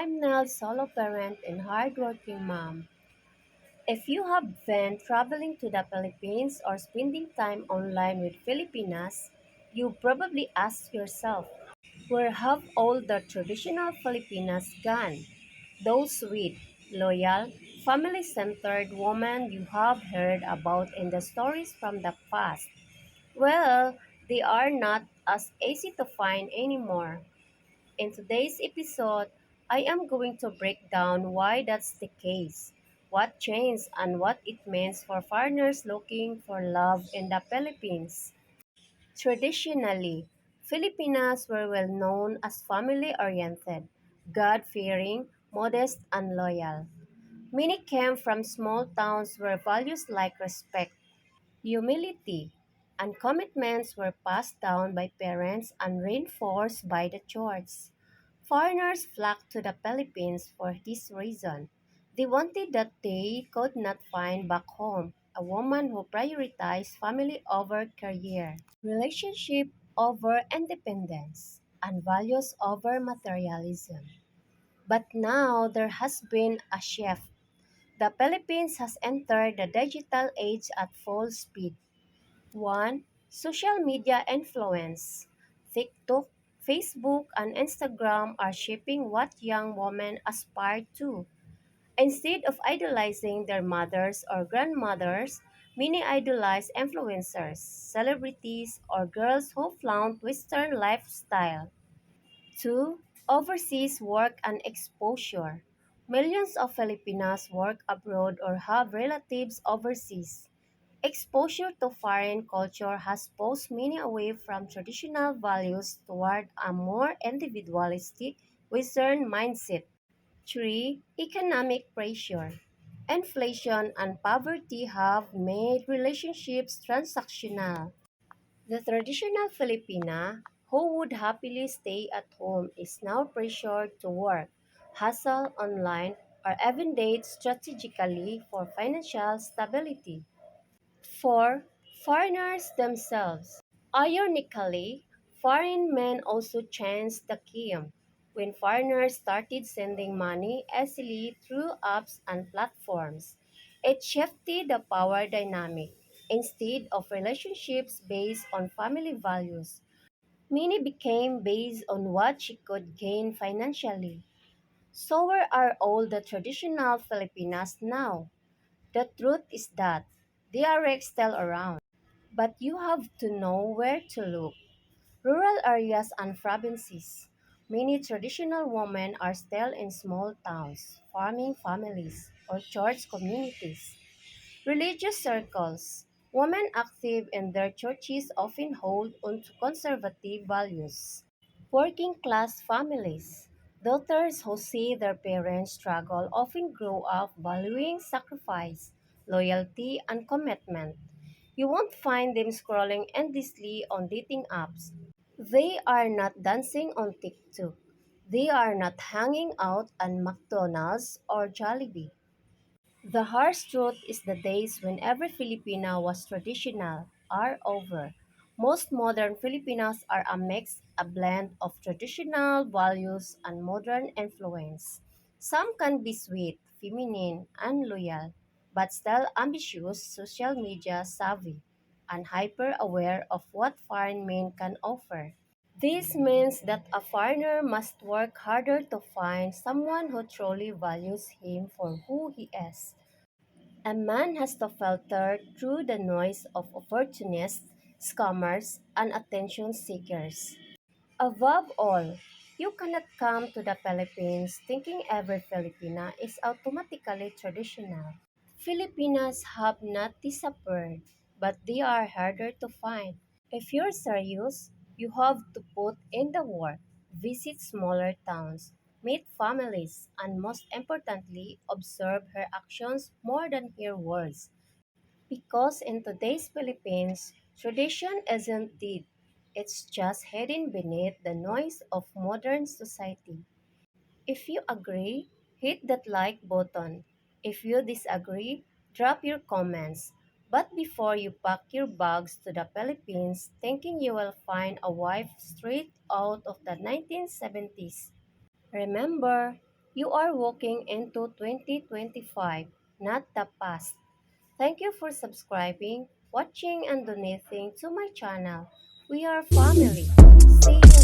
I'm Nell, solo parent and hardworking mom. If you have been traveling to the Philippines or spending time online with Filipinas, you probably ask yourself, where have all the traditional Filipinas gone? Those sweet, loyal, family centered women you have heard about in the stories from the past. Well, they are not as easy to find anymore. In today's episode, I am going to break down why that's the case, what changed, and what it means for foreigners looking for love in the Philippines. Traditionally, Filipinas were well known as family oriented, God fearing, modest, and loyal. Many came from small towns where values like respect, humility, and commitments were passed down by parents and reinforced by the church. Foreigners flocked to the Philippines for this reason. They wanted that they could not find back home a woman who prioritized family over career, relationship over independence, and values over materialism. But now there has been a shift. The Philippines has entered the digital age at full speed. 1. Social media influence. TikTok, Facebook, and Instagram are shaping what young women aspire to. Instead of idolizing their mothers or grandmothers, many idolize influencers, celebrities, or girls who flaunt Western lifestyle. 2. Overseas work and exposure. Millions of Filipinos work abroad or have relatives overseas. Exposure to foreign culture has pushed many away from traditional values toward a more individualistic Western mindset. 3. Economic pressure. Inflation and poverty have made relationships transactional. The traditional Filipina, who would happily stay at home, is now pressured to work, hustle online, or even date strategically for financial stability. 4. Foreigners themselves. Ironically, foreign men also changed the game when foreigners started sending money easily through apps and platforms. It shifted the power dynamic. Instead of relationships based on family values, many became based on what she could gain financially. So where are all the traditional Filipinas now? The truth is that they are still around, but you have to know where to look. Rural areas and provinces. Many traditional women are still in small towns, farming families, or church communities. Religious circles. Women active in their churches often hold onto conservative values. Working class families. Daughters who see their parents struggle often grow up valuing sacrifice, loyalty, and commitment. You won't find them scrolling endlessly on dating apps. They are not dancing on TikTok. They are not hanging out at McDonald's or Jollibee. The harsh truth is the days when every Filipina was traditional are over. Most modern Filipinos are a mix, a blend of traditional values and modern influence. Some can be sweet, feminine, and loyal, but still ambitious, social media savvy, and hyper aware of what foreign men can offer. This means that a foreigner must work harder to find someone who truly values him for who he is. A man has to filter through the noise of opportunists, scammers, and attention seekers. Above all, you cannot come to the Philippines thinking every Filipina is automatically traditional. Filipinas have not disappeared, but they are harder to find. If you're serious, you have to put in the work, visit smaller towns, meet families, and most importantly, observe her actions more than her words. Because in today's Philippines, tradition isn't dead, it's just hidden beneath the noise of modern society. If you agree, hit that like button. If you disagree, drop your comments. But before you pack your bags to the Philippines thinking you will find a wife straight out of the 1970s, remember, You are walking into 2025, not the past. Thank you for subscribing, watching, and donating to my channel. We are family. See you.